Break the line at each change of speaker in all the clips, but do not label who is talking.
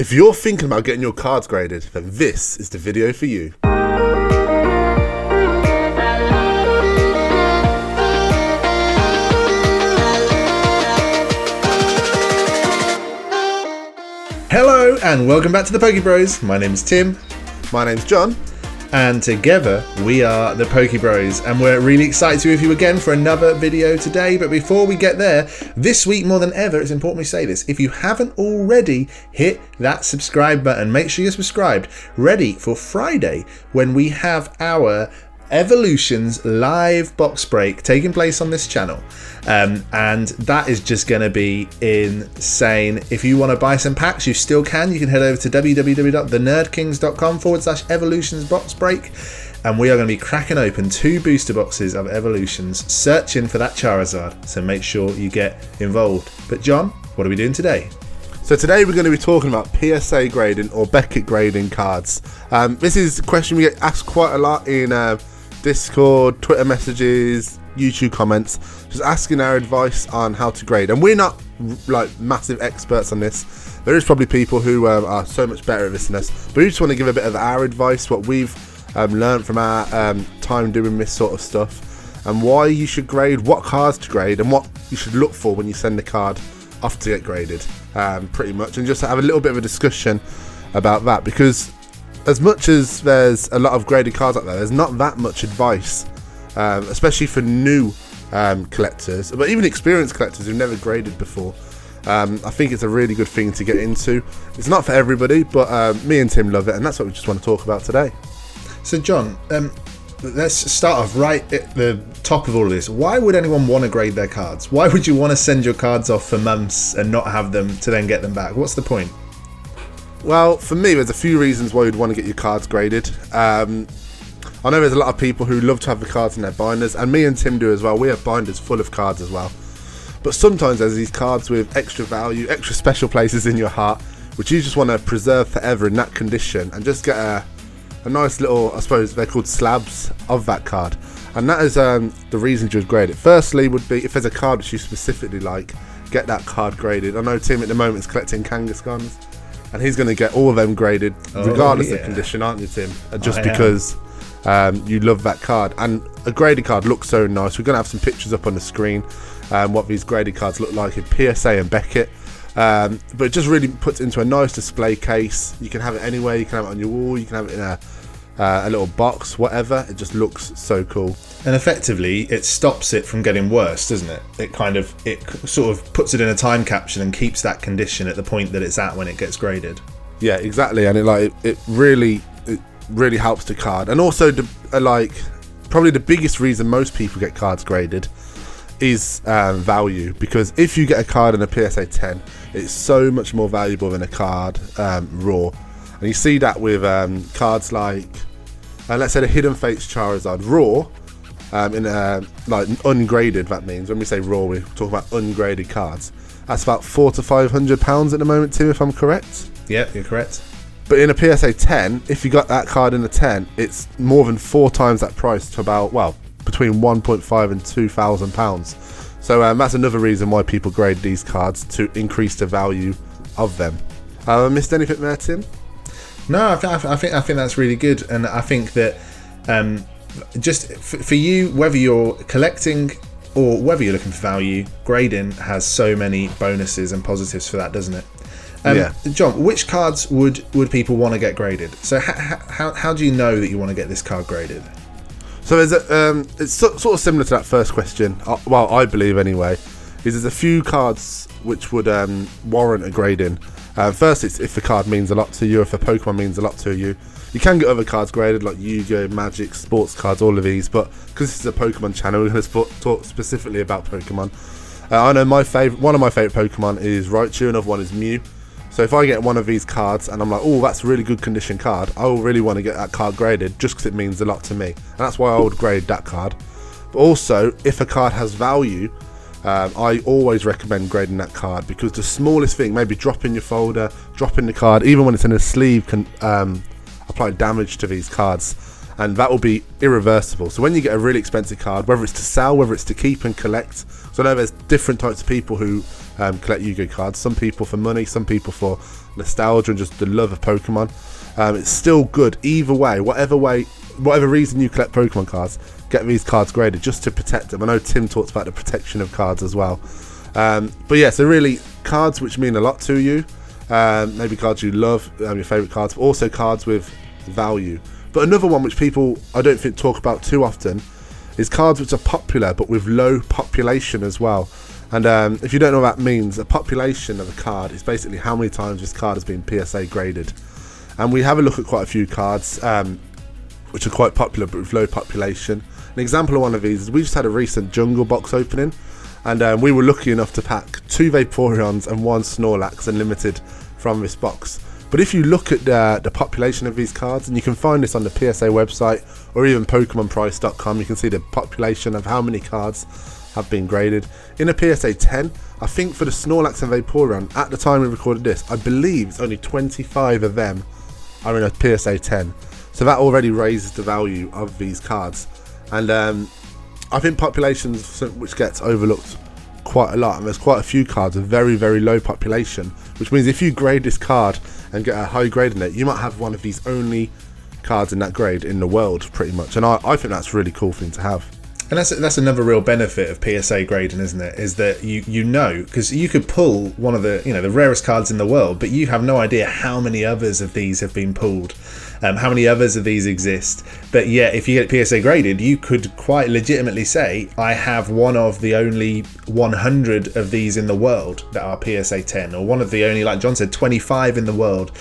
If you're thinking about getting your cards graded, then this is the video for you.
Hello and welcome back to the PokeBros. My name's Tim.
My name's John.
And together we are the PokeBros, and we're really excited to be with you again for another video today. But before we get there, this week more than ever, it's important we say this. If you haven't already, hit that subscribe button. Make sure you're subscribed. Ready for Friday when we have our Evolutions live box break taking place on this channel. And that is just going to be insane. If you want to buy some packs, you still can. You can head over to www.thenerdkings.com/evolutions box break. And we are going to be cracking open 2 booster boxes of Evolutions, searching for that Charizard. So make sure you get involved. But John, what are we doing today?
So today we're going to be talking about PSA grading or Beckett grading cards. This is a question we get asked quite a lot in Discord, Twitter messages, YouTube comments, just asking our advice on how to grade. And we're not like massive experts on this. There is probably people who are so much better at this than us, but we just want to give a bit of our advice, what we've learned from our time doing this sort of stuff, and why you should grade, what cards to grade, and what you should look for when you send a card off to get graded, pretty much, and just have a little bit of a discussion about that, because as much as there's a lot of graded cards out there, there's not that much advice, especially for new collectors, but even experienced collectors who've never graded before. I think it's a really good thing to get into. It's not for everybody, but me and Tim love it, and that's what we just want to talk about today.
So John, let's start off right at the top of all of this. Why would anyone want to grade their cards? Why would you want to send your cards off for months and not have them to then get them back? What's the point?
Well, for me, there's a few reasons why you'd want to get your cards graded. I know there's a lot of people who love to have the cards in their binders, and me and Tim do as well. We have binders full of cards as well. But sometimes there's these cards with extra value, extra special places in your heart, which you just want to preserve forever in that condition and just get a nice little, I suppose they're called slabs of that card. And that is the reasons you'd grade it. Firstly would be if there's a card which you specifically like, get that card graded. I know Tim at the moment is collecting Kangaskhan's, and he's going to get all of them graded regardless of condition, aren't you, Tim? Just because you love that card. And a graded card looks so nice. We're going to have some pictures up on the screen, what these graded cards look like in PSA and Beckett. But it just really puts it into a nice display case. You can have it anywhere. You can have it on your wall. You can have it in a little box, whatever. It just looks so cool.
And effectively, it stops it from getting worse, doesn't it? It sort of puts it in a time capsule and keeps that condition at the point that it's at when it gets graded. Yeah,
exactly. And it really helps the card. And also, probably the biggest reason most people get cards graded is value, because if you get a card in a PSA 10, it's so much more valuable than a card raw. And you see that with cards like, let's say the Hidden Fates Charizard raw, in like ungraded. That means when we say raw, we're talking about ungraded cards. That's about £400 to £500 at the moment, Tim, if I'm correct.
Yeah, you're correct.
But in a PSA 10, if you got that card in a 10, it's more than 4 times that price to about, well, between £1.5 and £2,000. So that's another reason why people grade these cards, to increase the value of them. Missed anything there, Tim?
No, I think that's really good, and I think that just for you, whether you're collecting or whether you're looking for value, grading has so many bonuses and positives for that, doesn't it?
Yeah.
John, which cards would people want to get graded? So how do you know that you want to get this card graded?
So there's it's sort of similar to that first question. Well, I believe anyway. There's a few cards which would warrant a grading. First, it's if the card means a lot to you, if a Pokemon means a lot to you. You can get other cards graded like Yu-Gi-Oh, Magic, sports cards, all of these. But because this is a Pokemon channel, we're going to talk specifically about Pokemon. I know one of my favourite Pokemon is Raichu, another one is Mew. So if I get one of these cards and I'm like, oh, that's a really good condition card, I will really want to get that card graded just because it means a lot to me. And that's why I would grade that card. But also, if a card has value, I always recommend grading that card, because the smallest thing, maybe dropping your folder, dropping the card, even when it's in a sleeve, can apply damage to these cards, and that will be irreversible. So when you get a really expensive card, whether it's to sell, whether it's to keep and collect, so I know there's different types of people who collect Yu-Gi-Oh cards. Some people for money, some people for nostalgia and just the love of Pokemon. It's still good either way. Whatever reason you collect Pokemon cards, get these cards graded just to protect them. I know Tim talks about the protection of cards as well. But yeah, so really cards which mean a lot to you. Maybe cards you love, your favourite cards, but also cards with value. But another one which people I don't think talk about too often is cards which are popular but with low population as well. And if you don't know what that means, a population of a card is basically how many times this card has been PSA graded. And we have a look at quite a few cards which are quite popular but with low population. An example of one of these is we just had a recent Jungle box opening, and we were lucky enough to pack 2 Vaporeons and 1 Snorlax Unlimited from this box. But if you look at the population of these cards, and you can find this on the PSA website or even PokemonPrice.com, you can see the population of how many cards have been graded. In a PSA 10, I think for the Snorlax and Vaporeon, at the time we recorded this, I believe it's only 25 of them are in a PSA 10. So that already raises the value of these cards. And I think populations which gets overlooked quite a lot, and there's quite a few cards with very, very low population, which means if you grade this card and get a high grade in it, you might have one of these only cards in that grade in the world pretty much. And I think that's a really cool thing to have.
And that's another real benefit of PSA grading, isn't it? Is that you know, because you could pull one of the the rarest cards in the world, but you have no idea how many others of these have been pulled, how many others of these exist. But yeah, if you get PSA graded, you could quite legitimately say, I have one of the only 100 of these in the world that are PSA 10, or one of the only, like John said, 25 in the world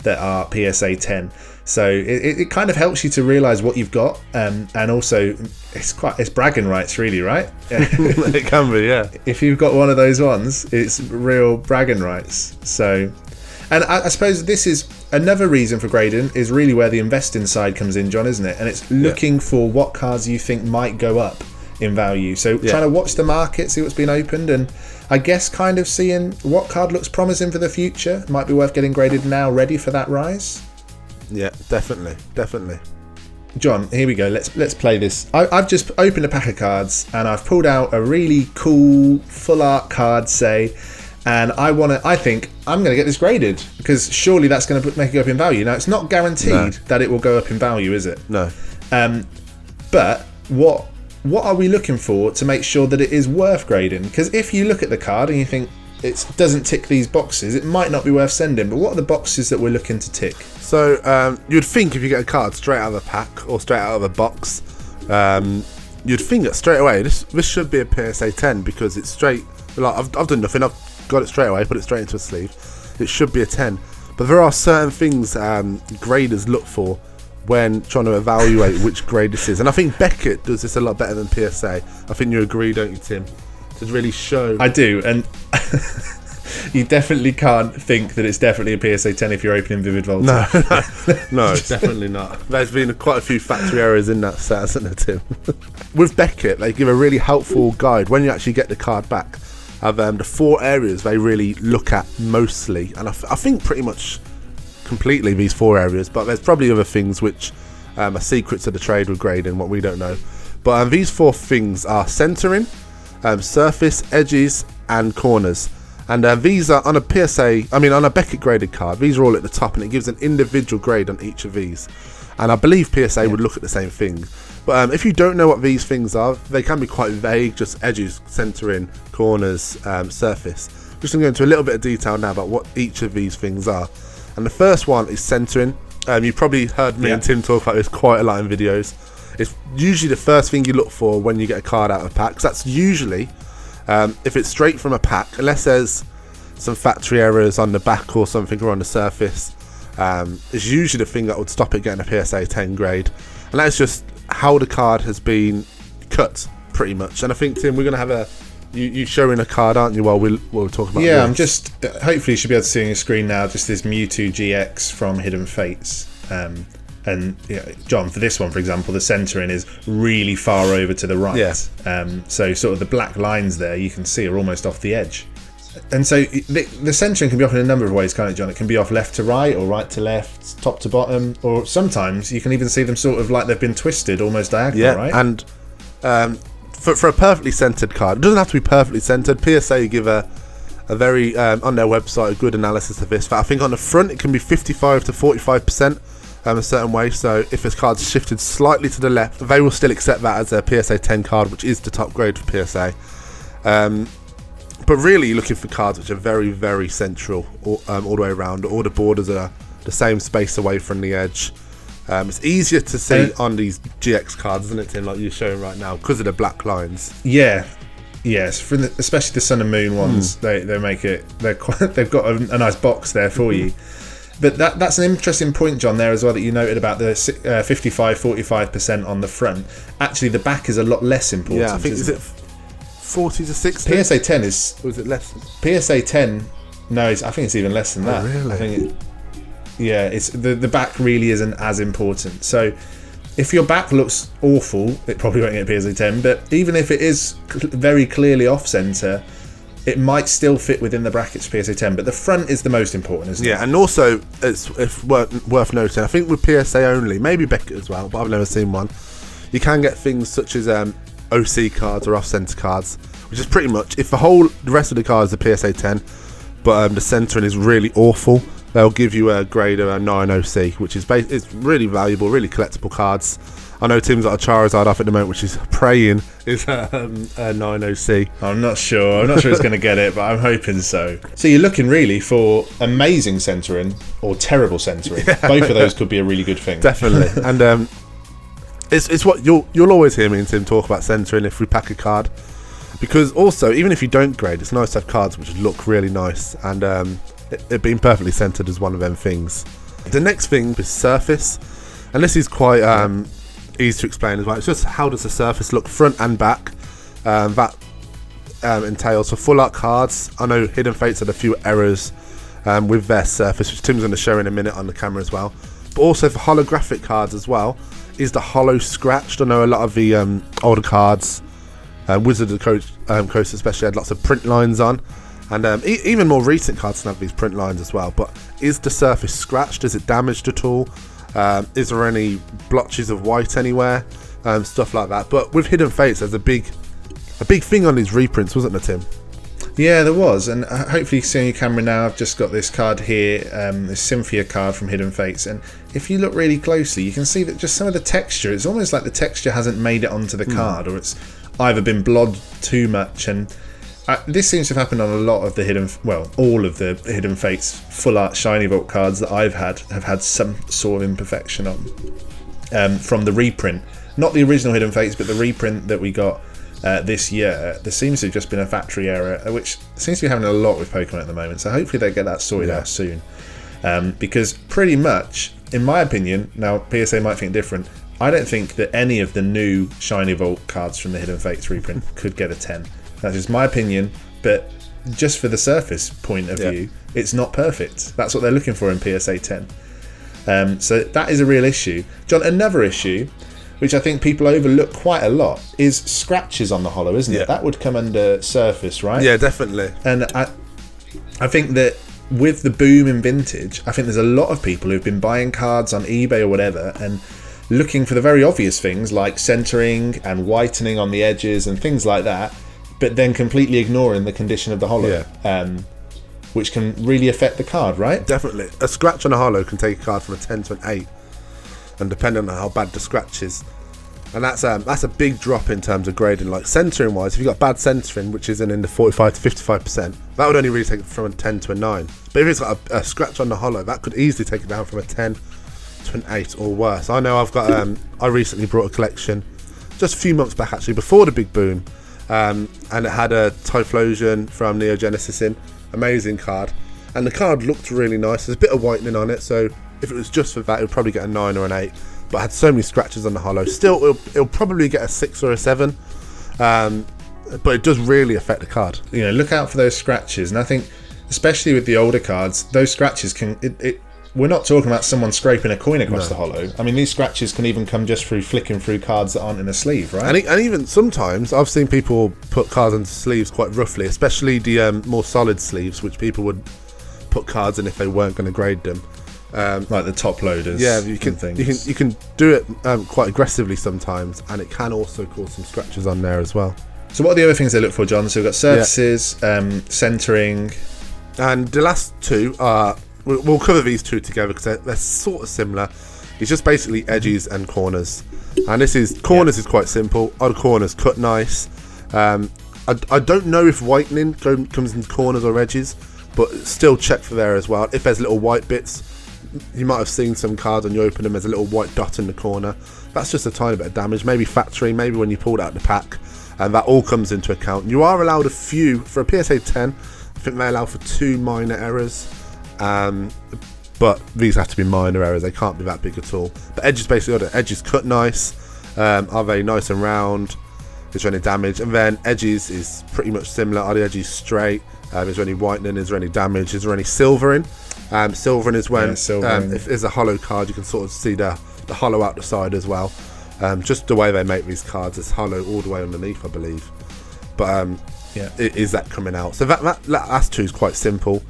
that are PSA 10. So it kind of helps you to realise what you've got, and also it's bragging rights, really, right?
It can be, yeah.
If you've got one of those ones, it's real bragging rights. So, and I suppose this is another reason for grading, is really where the investing side comes in, John, isn't it? And it's looking for what cards you think might go up in value. So trying to watch the market, see what's been opened, and I guess kind of seeing what card looks promising for the future. Might be worth getting graded now, ready for that rise.
Yeah, definitely.
John, here we go. Let's play this. I've just opened a pack of cards and I've pulled out a really cool full art card, say, and I think I'm going to get this graded, because surely that's going to make it go up in value. Now, it's not guaranteed that it will go up in value, is it?
No.
But what are we looking for to make sure that it is worth grading? Because if you look at the card and you think it doesn't tick these boxes, it might not be worth sending. But what are the boxes that we're looking to tick?
So you'd think if you get a card straight out of a pack or straight out of a box, you'd think that straight away this should be a PSA 10, because it's straight. Like I've done nothing. I've got it straight away, put it straight into a sleeve. It should be a 10. But there are certain things graders look for when trying to evaluate which grade this is, and I think Beckett does this a lot better than PSA. I think you agree, don't you, Tim? To really show.
I do, and you definitely can't think that it's definitely a PSA 10 if you're opening Vivid Volta.
No, definitely not. There's been quite a few factory errors in that set, hasn't there, Tim? With Beckett, they give a really helpful guide when you actually get the card back of the 4 areas they really look at mostly, and I think pretty much completely these 4 areas, but there's probably other things which are secrets of the trade with grading, what we don't know. But these 4 things are centering, surface, edges, and corners. And these are on a on a Beckett graded card, these are all at the top, and it gives an individual grade on each of these. And I believe PSA would look at the same thing. But if you don't know what these things are, they can be quite vague, just edges, centering, corners, surface. Just going to go into a little bit of detail now about what each of these things are. And the first one is centering. You've probably heard me and Tim talk about this quite a lot in videos. It's usually the first thing you look for when you get a card out of a pack, because that's usually, if it's straight from a pack, unless there's some factory errors on the back or something, or on the surface, it's usually the thing that would stop it getting a PSA 10 grade. And that's just how the card has been cut, pretty much. And I think, Tim, we're going to have you showing a card, aren't you, while we'll talk about
this?
I'm
just, hopefully you should be able to see on your screen now, just this Mewtwo GX from Hidden Fates. And John, for this one, for example, the centering is really far over to the right. So sort of the black lines there you can see are almost off the edge. And so the centering can be off in a number of ways, can't it, John? It can be off left to right, or right to left, top to bottom, or sometimes you can even see them sort of like they've been twisted, almost diagonal, right?
And for a perfectly centered card, it doesn't have to be perfectly centered. PSA give a a very on their website a good analysis of this. But I think on the front it can be 55 to 45%. A certain way, so if this card's shifted slightly to the left, they will still accept that as a PSA 10 card, which is the top grade for PSA. But really, you're looking for cards which are very, very central all the way around. All the borders are the same space away from the edge. It's easier to see on these GX cards, isn't it, Tim, like you're showing right now, because of the black lines.
Yeah. Yes, especially the Sun and Moon ones, they make it. They've got a nice box there for you. But that's an interesting point, John, there as well, that you noted about the 55-45% on the front. Actually, the back is a lot less important.
Yeah, I think, is it 40 to 60?
PSA 10 is...
Or is it less?
PSA 10, no, I think it's even less than that.
Oh, really?
I think it's the back really isn't as important. So if your back looks awful, it probably won't get PSA 10, but even if it is very clearly off-centre, it might still fit within the brackets for PSA 10, but the front is the most important, isn't it?
Yeah, and also, it's worth noting, I think with PSA only, maybe Beckett as well, but I've never seen one, you can get things such as OC cards or off-centre cards, which is pretty much, if the rest of the cards are PSA 10, but the centering is really awful, they'll give you a grade of a 9 OC, which is it's really valuable, really collectible cards. I know Tim's got a Charizard off at the moment, which is praying is a 9 OC.
I'm not sure it's going to get it, but I'm hoping so. So you're looking really for amazing centering or terrible centering. Yeah. Both of those could be a really good thing.
Definitely. And it's what you'll always hear me and Tim talk about centering if we pack a card. Because also, even if you don't grade, it's nice to have cards which look really nice. And it being perfectly centered is one of them things. The next thing is surface. And this is quite... easy to explain as well. It's just how does the surface look front and back. That entails for full art cards. I know Hidden Fates had a few errors with their surface, which Tim's going to show in a minute on the camera as well. But also for holographic cards as well, is the holo scratched? I know a lot of the older cards, Wizard of the Coast especially, had lots of print lines on, and even more recent cards can have these print lines as well. But is the surface scratched? Is it damaged at all? Is there any blotches of white anywhere? Stuff like that. But with Hidden Fates, there's a big thing on these reprints, wasn't there, Tim?
Yeah, there was. And hopefully you can see on your camera now, I've just got this card here, this Cynthia card from Hidden Fates. And if you look really closely, you can see that just some of the texture, it's almost like the texture hasn't made it onto the card, or it's either been blobbed too much. And this seems to have happened on a lot of the all of the Hidden Fates full art shiny vault cards that I've have had some sort of imperfection on from the reprint. Not the original Hidden Fates, but the reprint that we got this year. There seems to have just been a factory error, which seems to be happening a lot with Pokemon at the moment. So hopefully they get that sorted out soon. Because pretty much, in my opinion, now PSA might think different, I don't think that any of the new shiny vault cards from the Hidden Fates reprint could get a 10. That's just my opinion, but just for the surface point of view, it's not perfect. That's what they're looking for in PSA 10. So that is a real issue. John, another issue, which I think people overlook quite a lot, is scratches on the holo, isn't it? That would come under surface, right?
Yeah, definitely.
And I think that with the boom in vintage, I think there's a lot of people who've been buying cards on eBay or whatever and looking for the very obvious things like centering and whitening on the edges and things like that, but then completely ignoring the condition of the holo, which can really affect the card, right?
Definitely. A scratch on a holo can take a card from a 10 to an 8, and depending on how bad the scratch is. And that's a big drop in terms of grading. Like centering wise, if you've got bad centering, which is in the 45 to 55%, that would only really take it from a 10 to a 9. But if it's got a scratch on the holo, that could easily take it down from a 10 to an 8 or worse. I know I've got I recently brought a collection just a few months back, actually, before the big boom. And it had a Typhlosion from Neo Genesis in. Amazing card. And the card looked really nice. There's a bit of whitening on it, so if it was just for that, it would probably get a 9 or an 8. But it had so many scratches on the holo. Still, it'll probably get a 6 or a 7. But it does really affect the card.
You know, look out for those scratches. And I think, especially with the older cards, those scratches can... We're not talking about someone scraping a coin across the holo. I mean, these scratches can even come just through flicking through cards that aren't in a sleeve, right?
And even sometimes, I've seen people put cards into sleeves quite roughly, especially the more solid sleeves, which people would put cards in if they weren't going to grade them.
Like the top loaders.
Yeah, you can do it quite aggressively sometimes, and it can also cause some scratches on there as well.
So what are the other things they look for, John? So we've got surfaces, centering.
And the last two are, we'll cover these two together because they're sort of similar. It's just basically edges and corners. And this is, corners is quite simple. Odd corners cut nice. I don't know if whitening comes in corners or edges, but still check for there as well. If there's little white bits, you might have seen some cards when you open them, there's a little white dot in the corner. That's just a tiny bit of damage, maybe factory, maybe when you pulled out the pack, and that all comes into account. You are allowed a few, for a PSA 10, I think they allow for 2 minor errors, but these have to be minor errors, they can't be that big at all. But edges basically, the edges cut nice, are they nice and round, is there any damage, and then edges is pretty much similar, are the edges straight, is there any whitening, is there any damage, is there any silvering? Silvering is when, if there's a holo card, you can sort of see the holo out the side as well. Just the way they make these cards, it's holo all the way underneath, I believe. But is that coming out? So that last two is quite simple.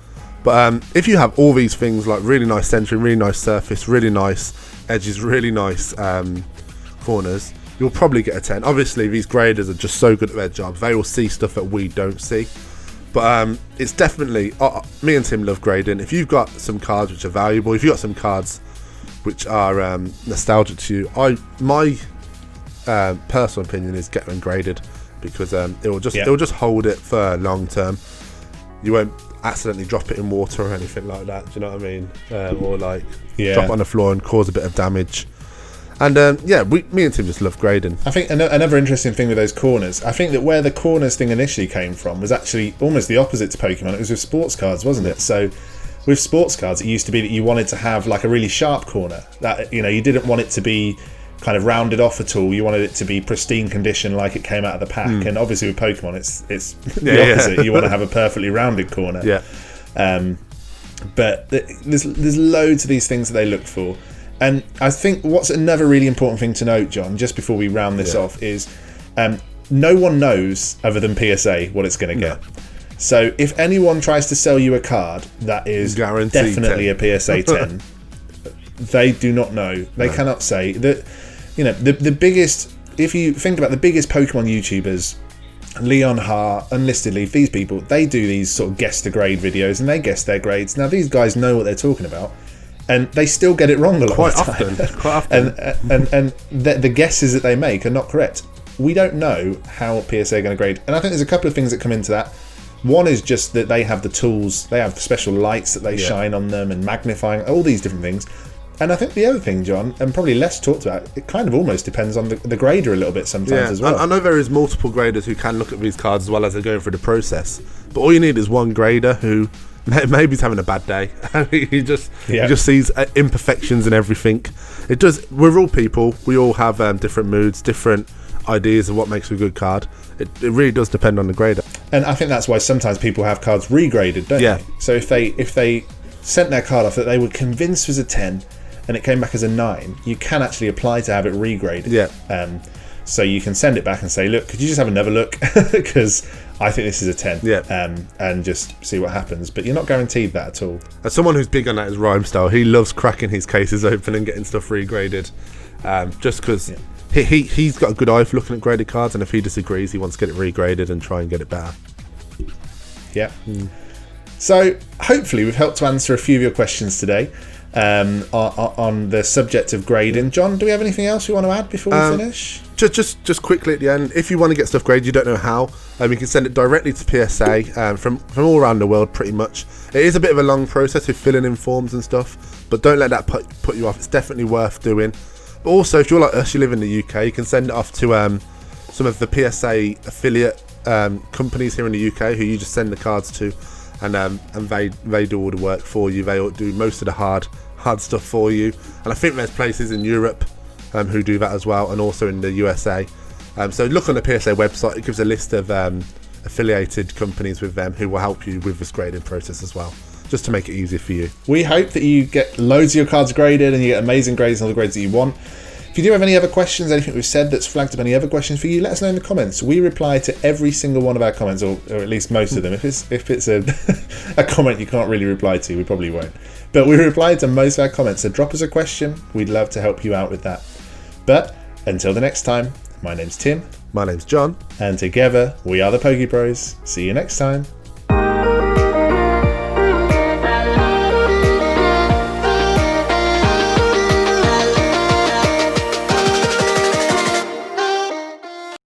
But if you have all these things, like really nice centering, really nice surface, really nice edges, really nice corners, you'll probably get a 10. Obviously, these graders are just so good at their job. They will see stuff that we don't see. But it's definitely, me and Tim love grading. If you've got some cards which are valuable, if you've got some cards which are nostalgic to you, my personal opinion is get them graded, because it will just hold it for long term. You won't accidentally drop it in water or anything like that. Do you know what I mean? Or like drop it on the floor and cause a bit of damage. And me and Tim just love grading.
I think another interesting thing with those corners, I think that where the corners thing initially came from was actually almost the opposite to Pokemon. It was with sports cards, wasn't it? So with sports cards, it used to be that you wanted to have like a really sharp corner. That, you know, you didn't want it to be kind of rounded off at all. You wanted it to be pristine condition, like it came out of the pack. And obviously with Pokemon, it's the opposite. You want to have a perfectly rounded corner. But there's loads of these things that they look for. And I think what's another really important thing to note, John, just before we round this off, is no one knows other than PSA what it's going to get. So if anyone tries to sell you a card that is
guaranteed
definitely 10. A PSA 10, they do not know. They cannot say that. You know, the biggest, if you think about the biggest Pokemon YouTubers, Leon Hart, Unlisted Leaf, these people, they do these sort of guess the grade videos and they guess their grades. Now these guys know what they're talking about. And they still get it wrong a lot of the time. Quite often. And the guesses that they make are not correct. We don't know how PSA are going to grade. And I think there's a couple of things that come into that. One is just that they have the tools, they have special lights that they shine on them and magnifying, all these different things. And I think the other thing, John, and probably less talked about, it kind of almost depends on the grader a little bit sometimes as well.
I know there is multiple graders who can look at these cards as well as they're going through the process. But all you need is one grader who maybe he's having a bad day. he just sees imperfections in everything. It does. We're all people. We all have different moods, different ideas of what makes a good card. It really does depend on the grader.
And I think that's why sometimes people have cards regraded, don't they? So if they sent their card off that they were convinced was a 10 and it came back as a 9, you can actually apply to have it regraded. So you can send it back and say, look, could you just have another look? Because I think this is a 10. And just see what happens. But you're not guaranteed that at all.
As someone who's big on that is Rhyme Style, he loves cracking his cases open and getting stuff regraded. Just because he's got a good eye for looking at graded cards, and if he disagrees, he wants to get it regraded and try and get it better.
So hopefully we've helped to answer a few of your questions today on the subject of grading. John, do we have anything else we want to add before we finish?
Just quickly at the end, if you want to get stuff graded, you don't know how, you can send it directly to PSA from all around the world pretty much. It is a bit of a long process with filling in forms and stuff, but don't let that put you off. It's definitely worth doing. But also, if you're like us, you live in the UK, you can send it off to some of the PSA affiliate companies here in the UK who you just send the cards to, and they do all the work for you. They do most of the hard stuff for you, and I think there's places in Europe who do that as well, and also in the USA. So look on the PSA website. It gives a list of affiliated companies with them who will help you with this grading process as well, just to make it easier for you.
We hope that you get loads of your cards graded and you get amazing grades and all the grades that you want. If you do have any other questions, anything we've said that's flagged up any other questions for you, let us know in the comments. We reply to every single one of our comments, or at least most of them. If it's a comment you can't really reply to, we probably won't. But we reply to most of our comments, so drop us a question. We'd love to help you out with that. But until the next time, my name's Tim.
My name's John.
And together, we are the PokeBros. See you next time.